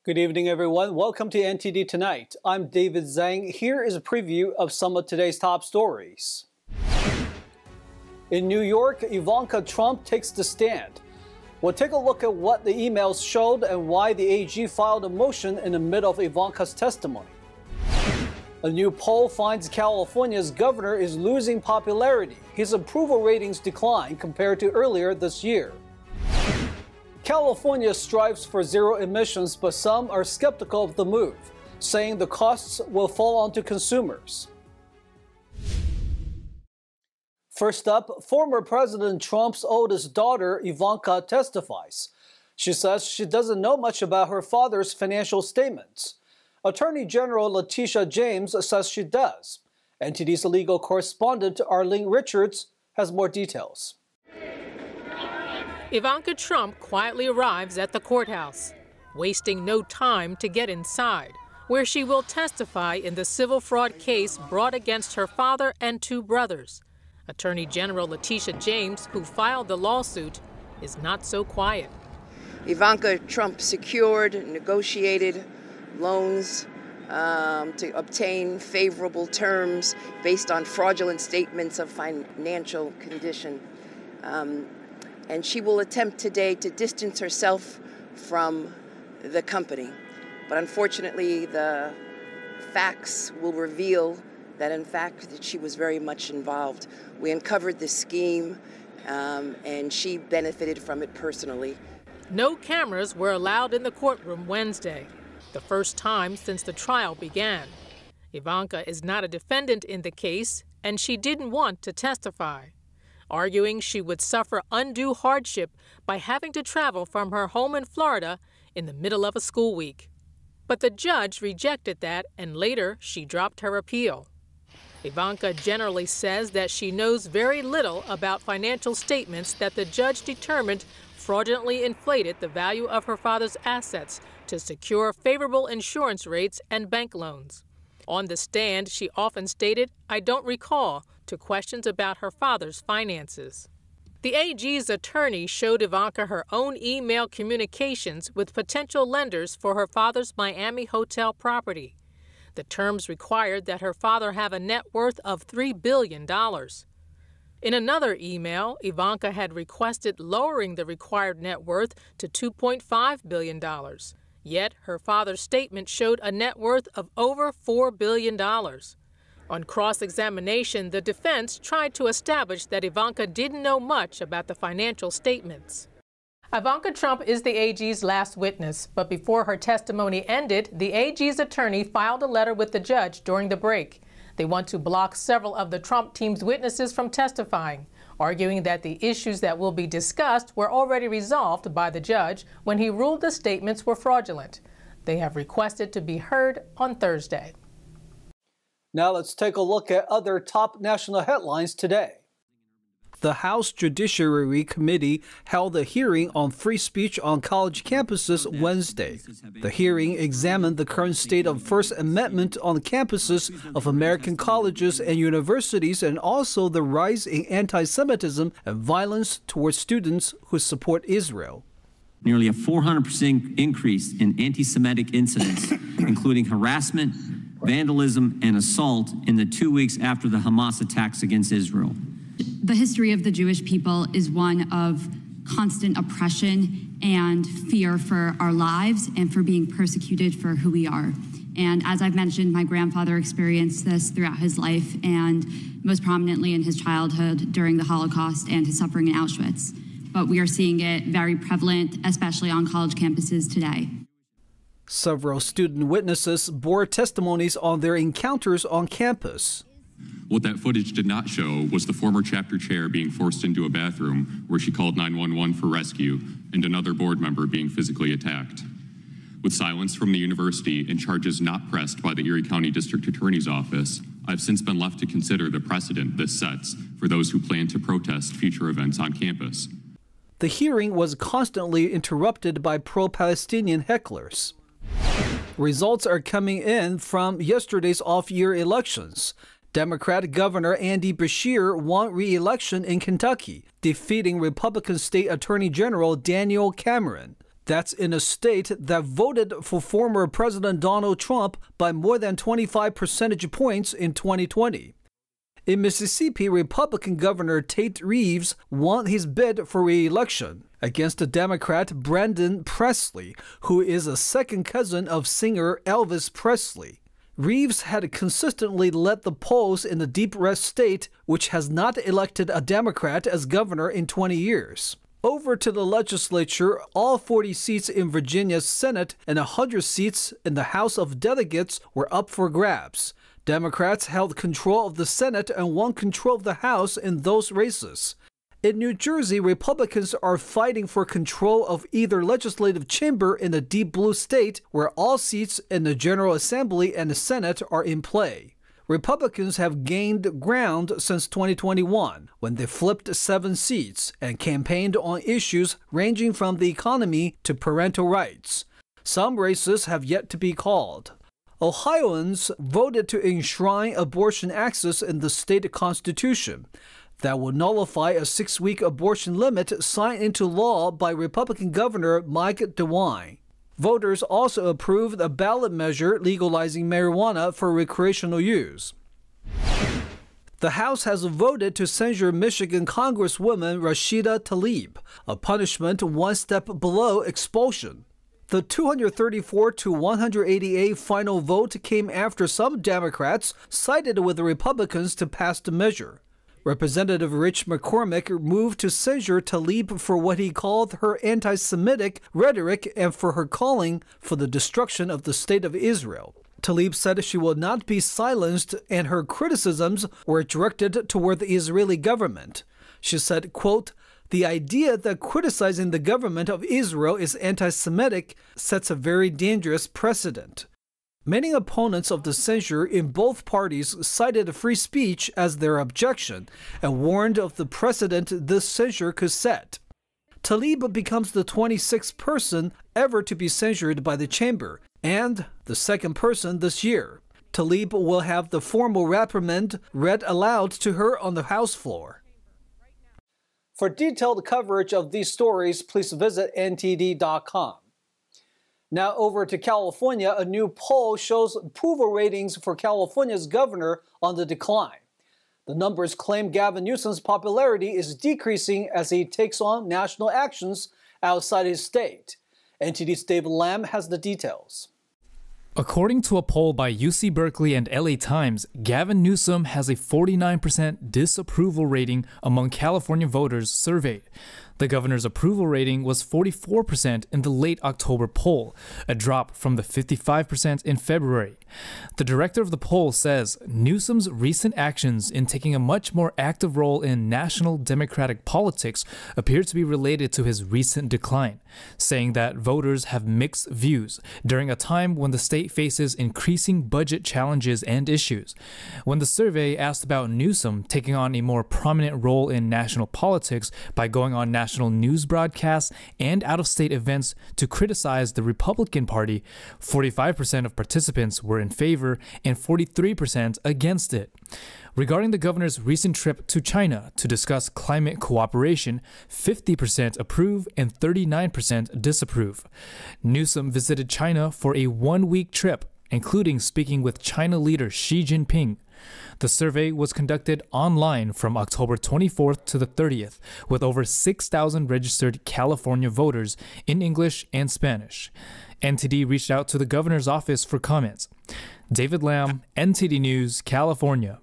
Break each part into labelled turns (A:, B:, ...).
A: Good evening, everyone. Welcome to NTD Tonight. I'm David Zhang. Here is a preview of some of today's top stories. In New York, Ivanka Trump takes the stand. We'll take a look at what the emails showed and why the AG filed a motion in the middle of Ivanka's testimony. A new poll finds California's governor is losing popularity. His approval ratings decline compared to earlier this year. California strives for zero emissions, but some are skeptical of the move, saying the costs will fall onto consumers. First up, former President Trump's oldest daughter, Ivanka, testifies. She says she doesn't know much about her father's financial statements. Attorney General Letitia James says she does. NTD's legal correspondent Arlene Richards has more details.
B: Ivanka Trump quietly arrives at the courthouse, wasting no time to get inside, where she will testify in the civil fraud case brought against her father and two brothers. Attorney General Letitia James, who filed the lawsuit, is not so quiet.
C: Ivanka Trump secured, negotiated loans to obtain favorable terms based on fraudulent statements of financial condition. And she will attempt today to distance herself from the company. But unfortunately, the facts will reveal that, in fact, that she was very much involved. We uncovered the scheme, and she benefited from it personally.
B: No cameras were allowed in the courtroom Wednesday, the first time since the trial began. Ivanka is not a defendant in the case, and she didn't want to testify, arguing she would suffer undue hardship by having to travel from her home in Florida in the middle of a school week. But the judge rejected that, and later she dropped her appeal. Ivanka generally says that she knows very little about financial statements that the judge determined fraudulently inflated the value of her father's assets to secure favorable insurance rates and bank loans. On the stand, she often stated, "I don't recall," to questions about her father's finances. The AG's attorney showed Ivanka her own email communications with potential lenders for her father's Miami hotel property. The terms required that her father have a net worth of $3 billion. In another email, Ivanka had requested lowering the required net worth to $2.5 billion. Yet her father's statement showed a net worth of over $4 billion. On cross-examination, the defense tried to establish that Ivanka didn't know much about the financial statements. Ivanka Trump is the AG's last witness, but before her testimony ended, the AG's attorney filed a letter with the judge during the break. They want to block several of the Trump team's witnesses from testifying, arguing that the issues that will be discussed were already resolved by the judge when he ruled the statements were fraudulent. They have requested to be heard on Thursday.
A: Now let's take a look at other top national headlines today. The House Judiciary Committee held a hearing on free speech on college campuses Wednesday. The hearing examined the current state of First Amendment on campuses of American colleges and universities, and also the rise in anti-Semitism and violence towards students who support Israel.
D: Nearly a 400% increase in anti-Semitic incidents, including harassment, vandalism, and assault in the 2 weeks after the Hamas attacks against Israel.
E: The history of the Jewish people is one of constant oppression and fear for our lives and for being persecuted for who we are. And as I've mentioned, my grandfather experienced this throughout his life and most prominently in his childhood during the Holocaust and his suffering in Auschwitz. But we are seeing it very prevalent, especially on college campuses today.
A: Several student witnesses bore testimonies on their encounters on campus.
F: What that footage did not show was the former chapter chair being forced into a bathroom where she called 911 for rescue and another board member being physically attacked. With silence from the university and charges not pressed by the Erie County District Attorney's Office, I've since been left to consider the precedent this sets for those who plan to protest future events on campus.
A: The hearing was constantly interrupted by pro-Palestinian hecklers. Results are coming in from yesterday's off-year elections. Democrat Governor Andy Beshear won re-election in Kentucky, defeating Republican State Attorney General Daniel Cameron. That's in a state that voted for former President Donald Trump by more than 25 percentage points in 2020. In Mississippi, Republican Governor Tate Reeves won his bid for re-election against the Democrat Brandon Presley, who is a second cousin of singer Elvis Presley. Reeves had consistently led the polls in the deep red state, which has not elected a Democrat as governor in 20 years. Over to the legislature, all 40 seats in Virginia's Senate and 100 seats in the House of Delegates were up for grabs. Democrats held control of the Senate and won control of the House in those races. In New Jersey, Republicans are fighting for control of either legislative chamber in the deep blue state, where all seats in the General Assembly and the Senate are in play. Republicans have gained ground since 2021, when they flipped 7 seats and campaigned on issues ranging from the economy to parental rights. Some races have yet to be called. Ohioans voted to enshrine abortion access in the state constitution. That will nullify a 6-week abortion limit signed into law by Republican Governor Mike DeWine. Voters also approved a ballot measure legalizing marijuana for recreational use. The House has voted to censure Michigan Congresswoman Rashida Tlaib, a punishment one step below expulsion. The 234 to 188 final vote came after some Democrats sided with the Republicans to pass the measure. Representative Rich McCormick moved to censure Tlaib for what he called her anti-Semitic rhetoric and for her calling for the destruction of the State of Israel. Tlaib said she will not be silenced, and her criticisms were directed toward the Israeli government. She said, quote, "The idea that criticizing the government of Israel is anti-Semitic sets a very dangerous precedent." Many opponents of the censure in both parties cited free speech as their objection and warned of the precedent this censure could set. Tlaib becomes the 26th person ever to be censured by the chamber, and the second person this year. Tlaib will have the formal reprimand read aloud to her on the House floor. For detailed coverage of these stories, please visit ntd.com. Now over to California, a new poll shows approval ratings for California's governor on the decline. The numbers claim Gavin Newsom's popularity is decreasing as he takes on national actions outside his state. NTD's David Lamb has the details.
G: According to a poll by UC Berkeley and LA Times, Gavin Newsom has a 49% disapproval rating among California voters surveyed. The governor's approval rating was 44% in the late October poll, a drop from the 55% in February. The director of the poll says Newsom's recent actions in taking a much more active role in national Democratic politics appear to be related to his recent decline, saying that voters have mixed views during a time when the state faces increasing budget challenges and issues. When the survey asked about Newsom taking on a more prominent role in national politics by going on national news broadcasts and out-of-state events to criticize the Republican Party, 45% of participants were in favor and 43% against it. Regarding the governor's recent trip to China to discuss climate cooperation, 50% approve and 39% disapprove. Newsom visited China for a one-week trip, including speaking with China leader Xi Jinping. The survey was conducted online from October 24th to the 30th, with over 6,000 registered California voters in English and Spanish. NTD reached out to the governor's office for comments. David Lamb, NTD News, California.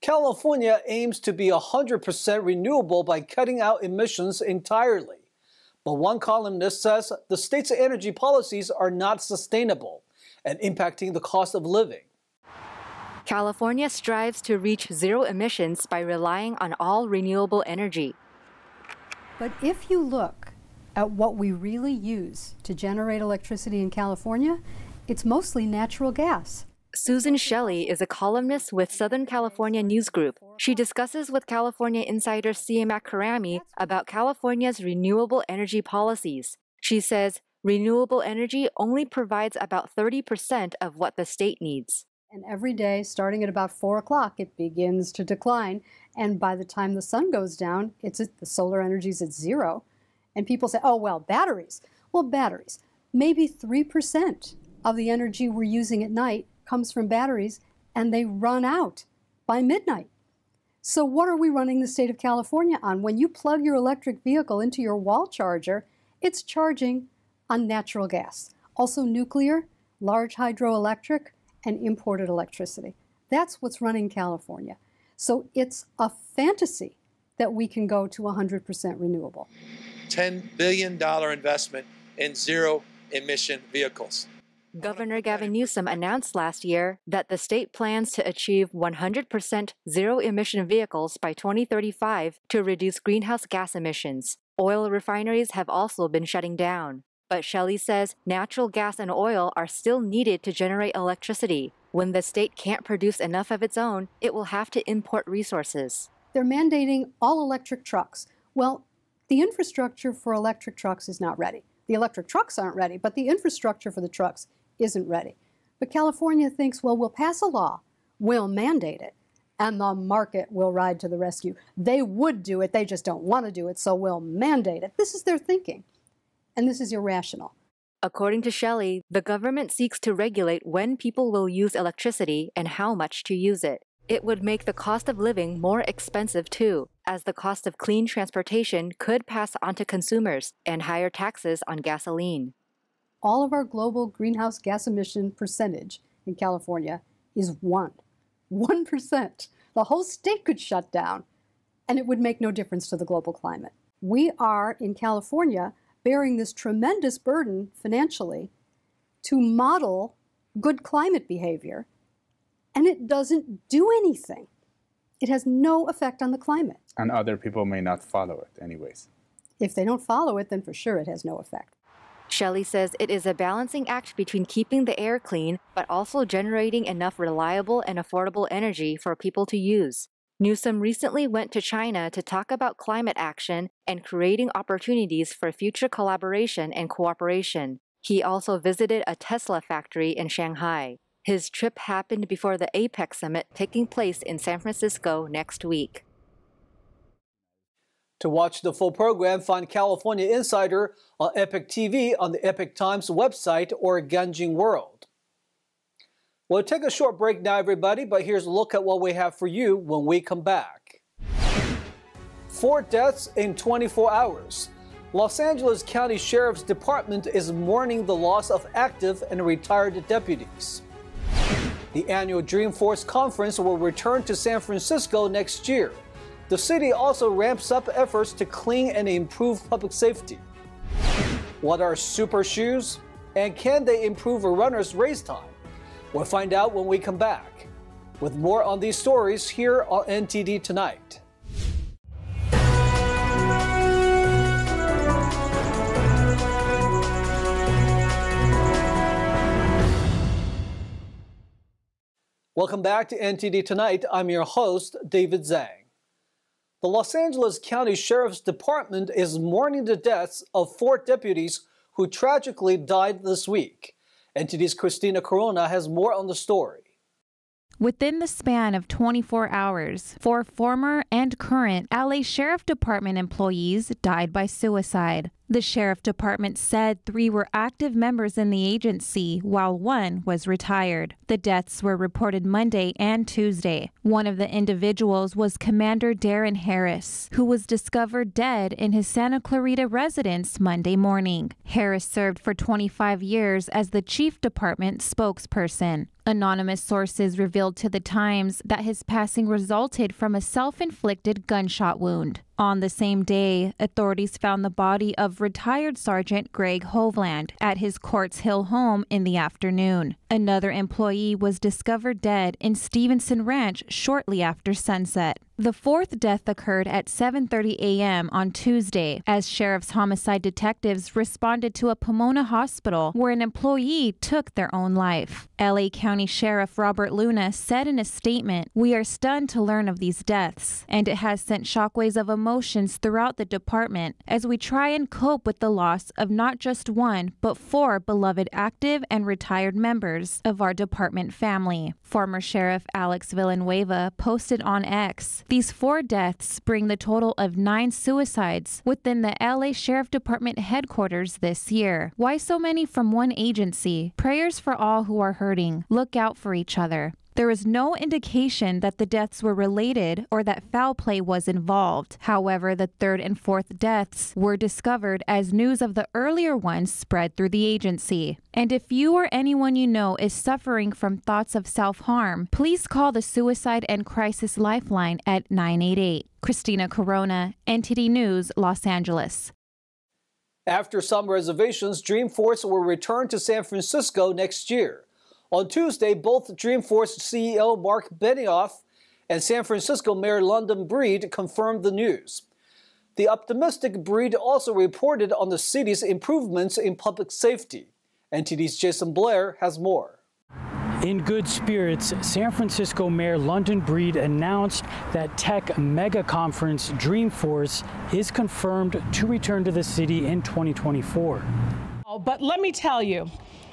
A: California aims to be 100% renewable by cutting out emissions entirely. But one columnist says the state's energy policies are not sustainable and impacting the cost of living.
H: California strives to reach zero emissions by relying on all renewable energy.
I: But if you look at what we really use to generate electricity in California, it's mostly natural gas.
H: Susan Shelley is a columnist with Southern California News Group. She discusses with California insider Siamak Karami about California's renewable energy policies. She says renewable energy only provides about 30% of what the state needs.
I: And every day, starting at about 4 o'clock, it begins to decline. And by the time the sun goes down, the solar energy is at zero. And people say, oh, well, batteries. Well, batteries. Maybe 3% of the energy we're using at night comes from batteries, and they run out by midnight. So what are we running the state of California on? When you plug your electric vehicle into your wall charger, it's charging on natural gas. Also nuclear, large hydroelectric, and imported electricity. That's what's running California. So it's a fantasy that we can go to 100% renewable.
J: $10 billion investment in zero-emission vehicles.
H: Governor Gavin Newsom announced last year that the state plans to achieve 100% zero-emission vehicles by 2035 to reduce greenhouse gas emissions. Oil refineries have also been shutting down. But Shelley says natural gas and oil are still needed to generate electricity. When the state can't produce enough of its own, it will have to import resources.
I: They're mandating all electric trucks. Well, the infrastructure for electric trucks is not ready. The electric trucks aren't ready, but the infrastructure for the trucks isn't ready. But California thinks, well, we'll pass a law, we'll mandate it, and the market will ride to the rescue. They would do it, they just don't want to do it, so we'll mandate it. This is their thinking, and this is irrational.
H: According to Shelley, the government seeks to regulate when people will use electricity and how much to use it. It would make the cost of living more expensive too, as the cost of clean transportation could pass on to consumers and higher taxes on gasoline.
I: All of our global greenhouse gas emission percentage in California is 1%. The whole state could shut down, and it would make no difference to the global climate. We are, in California, bearing this tremendous burden financially to model good climate behavior, and it doesn't do anything. It has no effect on the climate.
K: And other people may not follow it anyways.
I: If they don't follow it, then for sure it has no effect.
H: Shelley says it is a balancing act between keeping the air clean, but also generating enough reliable and affordable energy for people to use. Newsom recently went to China to talk about climate action and creating opportunities for future collaboration and cooperation. He also visited a Tesla factory in Shanghai. His trip happened before the APEC summit taking place in San Francisco next week.
A: To watch the full program, find California Insider on Epic TV on the Epic Times website or Ganjing World. We'll take a short break now, everybody, but here's a look at what we have for you when we come back. 4 deaths in 24 hours. Los Angeles County Sheriff's Department is mourning the loss of active and retired deputies. The annual Dreamforce conference will return to San Francisco next year. The city also ramps up efforts to clean and improve public safety. What are super shoes? And can they improve a runner's race time? We'll find out when we come back. With more on these stories here on NTD Tonight. Welcome back to NTD Tonight. I'm your host, David Zhang. The Los Angeles County Sheriff's Department is mourning the deaths of 4 deputies who tragically died this week. NTD's Christina Corona has more on the story.
L: Within the span of 24 hours, 4 former and current LA Sheriff Department employees died by suicide. The Sheriff Department said 3 were active members in the agency, while 1 was retired. The deaths were reported Monday and Tuesday. One of the individuals was Commander Darren Harris, who was discovered dead in his Santa Clarita residence Monday morning. Harris served for 25 years as the Chief Department spokesperson. Anonymous sources revealed to The Times that his passing resulted from a self-inflicted gunshot wound. On the same day, authorities found the body of retired Sergeant Greg Hovland at his Courts Hill home in the afternoon. Another employee was discovered dead in Stevenson Ranch shortly after sunset. The 4th death occurred at 7:30 a.m. on Tuesday as sheriff's homicide detectives responded to a Pomona hospital where an employee took their own life. LA County Sheriff Robert Luna said in a statement, "We are stunned to learn of these deaths, and it has sent shockwaves of emotions throughout the department as we try and cope with the loss of not just 1, but 4 beloved active and retired members of our department family." Former Sheriff Alex Villanueva posted on X. These 4 deaths bring the total of 9 suicides within the LA Sheriff Department headquarters this year. Why so many from one agency? Prayers for all who are hurting. Look out for each other. There is no indication that the deaths were related or that foul play was involved. However, the 3rd and 4th deaths were discovered as news of the earlier ones spread through the agency. And if you or anyone you know is suffering from thoughts of self-harm, please call the Suicide and Crisis Lifeline at 988. Christina Corona, NTD News, Los Angeles.
A: After some reservations, Dreamforce will return to San Francisco next year. On Tuesday, both Dreamforce CEO Mark Benioff and San Francisco Mayor London Breed confirmed the news. The optimistic Breed also reported on the city's improvements in public safety. NTD's Jason Blair has more.
M: In good spirits, San Francisco Mayor London Breed announced that tech mega conference Dreamforce is confirmed to return to the city in 2024.
N: But let me tell you,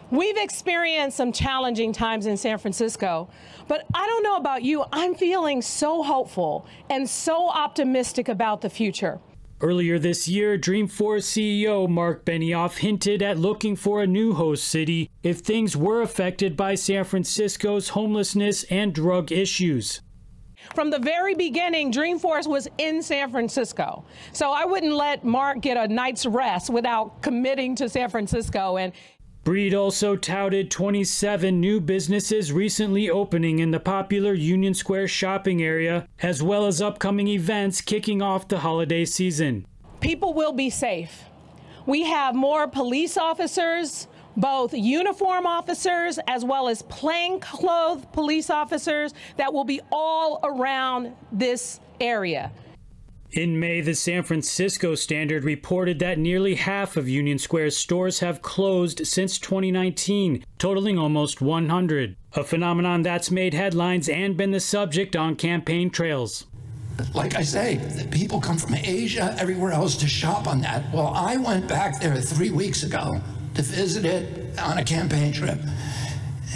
N: we've experienced some challenging times in San Francisco, but I don't know about you, I'm feeling so hopeful and so optimistic about the future.
M: Earlier this year, Dreamforce CEO Mark Benioff hinted at looking for a new host city if things were affected by San Francisco's homelessness and drug issues.
N: From the very beginning, Dreamforce was in San Francisco, so I wouldn't let Mark get a night's rest without committing to San Francisco. And
M: Breed also touted 27 new businesses recently opening in the popular Union Square shopping area, as well as upcoming events kicking off the holiday season.
N: People will be safe. We have more police officers, both uniform officers as well as plainclothes police officers that will be all around this area.
M: In May, the San Francisco Standard reported that nearly half of Union Square's stores have closed since 2019, totaling almost 100, a phenomenon that's made headlines and been the subject on campaign trails.
O: Like I say, people come from Asia, everywhere else to shop on that. Well, I went back there 3 weeks ago to visit it on a campaign trip,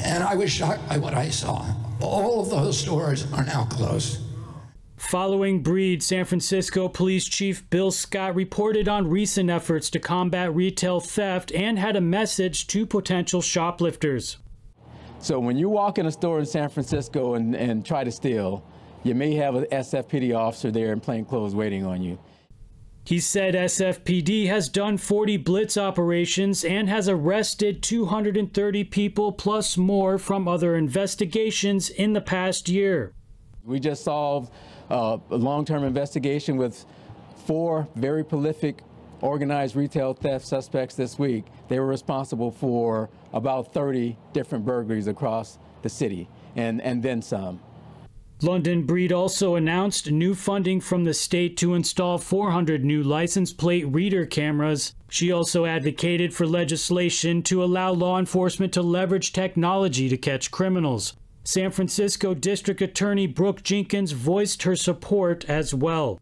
O: and I was shocked by what I saw. All of those stores are now closed.
M: Following Breed, San Francisco Police Chief Bill Scott reported on recent efforts to combat retail theft and had a message to potential shoplifters.
P: So when you walk in a store in San Francisco and try to steal, you may have an SFPD officer there in plain clothes waiting on you.
M: He said SFPD has done 40 blitz operations and has arrested 230 people plus more from other investigations in the past year.
P: We just solved a long-term investigation with 4 very prolific organized retail theft suspects this week. They were responsible for about 30 different burglaries across the city and then some.
M: London Breed also announced new funding from the state to install 400 new license plate reader cameras. She also advocated for legislation to allow law enforcement to leverage technology to catch criminals. San Francisco District Attorney Brooke Jenkins voiced her support as well.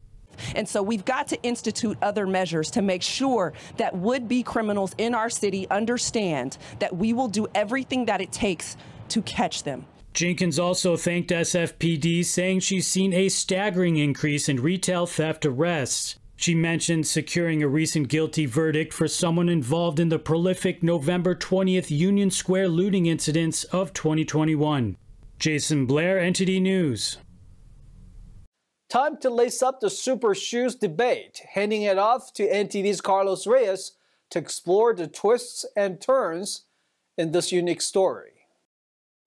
Q: And so we've got to institute other measures to make sure that would-be criminals in our city understand that we will do everything that it takes to catch them.
M: Jenkins also thanked SFPD, saying she's seen a staggering increase in retail theft arrests. She mentioned securing a recent guilty verdict for someone involved in the prolific November 20th Union Square looting incidents of 2021. Jason Blair, NTD News.
A: Time to lace up the super shoes debate, handing it off to NTD's Carlos Reyes to explore the twists and turns in this unique story.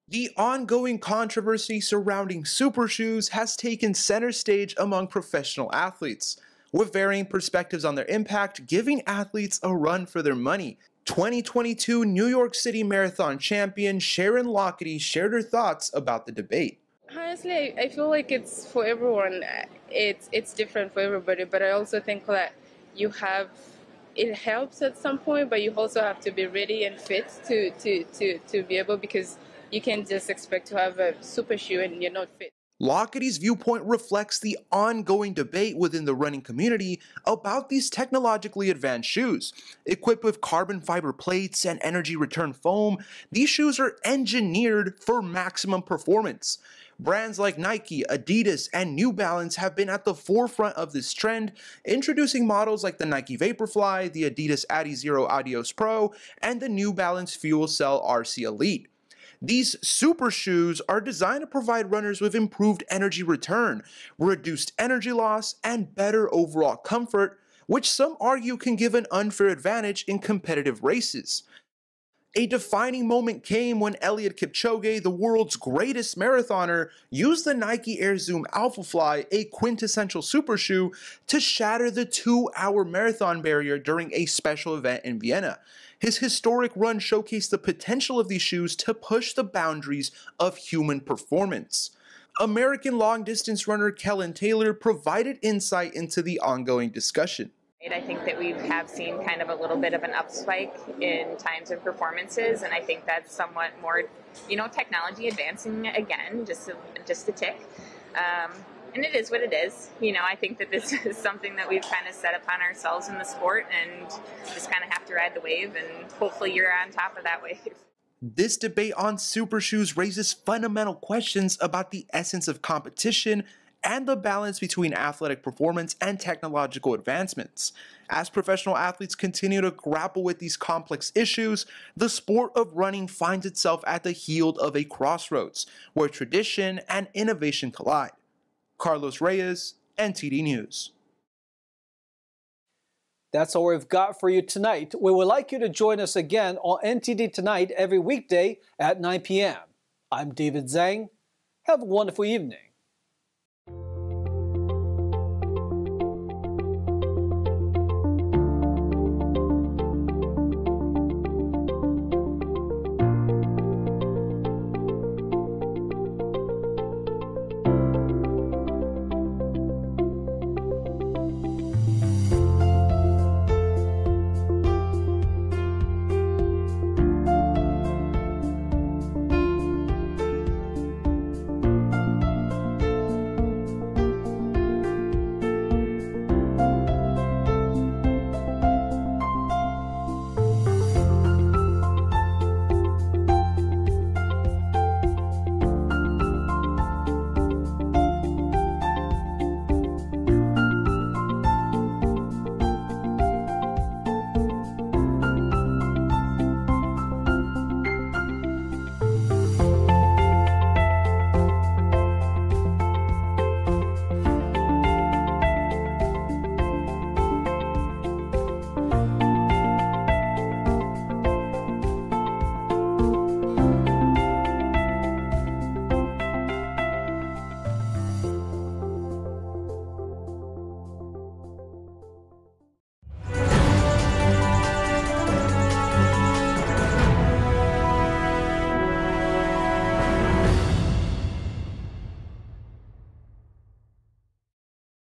R: The ongoing controversy surrounding super shoes has taken center stage among professional athletes, with varying perspectives on their impact, giving athletes a run for their money. 2022 New York City Marathon champion Sharon Lockety shared her thoughts about the debate.
S: Honestly, I feel like it's for everyone. It's different for everybody, but I also think that it helps at some point, but you also have to be ready and fit to be able, because you can't just expect to have a super shoe and you're not fit.
R: Lockheed's viewpoint reflects the ongoing debate within the running community about these technologically advanced shoes. Equipped with carbon fiber plates and energy return foam, these shoes are engineered for maximum performance. Brands like Nike, Adidas, and New Balance have been at the forefront of this trend, introducing models like the Nike Vaporfly, the Adidas Adizero Adios Pro, and the New Balance Fuel Cell RC Elite. These super shoes are designed to provide runners with improved energy return, reduced energy loss, and better overall comfort, which some argue can give an unfair advantage in competitive races. A defining moment came when Eliud Kipchoge, the world's greatest marathoner, used the Nike Air Zoom Alphafly, a quintessential super shoe, to shatter the 2-hour marathon barrier during a special event in Vienna. His historic run showcased the potential of these shoes to push the boundaries of human performance. American long-distance runner Kellen Taylor provided insight into the ongoing discussion.
T: I think that we have seen kind of a little bit of an upspike in times and performances, and I think that's somewhat more, technology advancing again, just a tick. And it is what it is. I think that this is something that we've kind of set upon ourselves in the sport and just kind of have to ride the wave, and hopefully you're on top of that wave.
R: This debate on super shoes raises fundamental questions about the essence of competition and the balance between athletic performance and technological advancements. As professional athletes continue to grapple with these complex issues, the sport of running finds itself at the heel of a crossroads where tradition and innovation collide. Carlos Reyes, NTD News.
A: That's all we've got for you tonight. We would like you to join us again on NTD Tonight every weekday at 9 p.m. I'm David Zhang. Have a wonderful evening.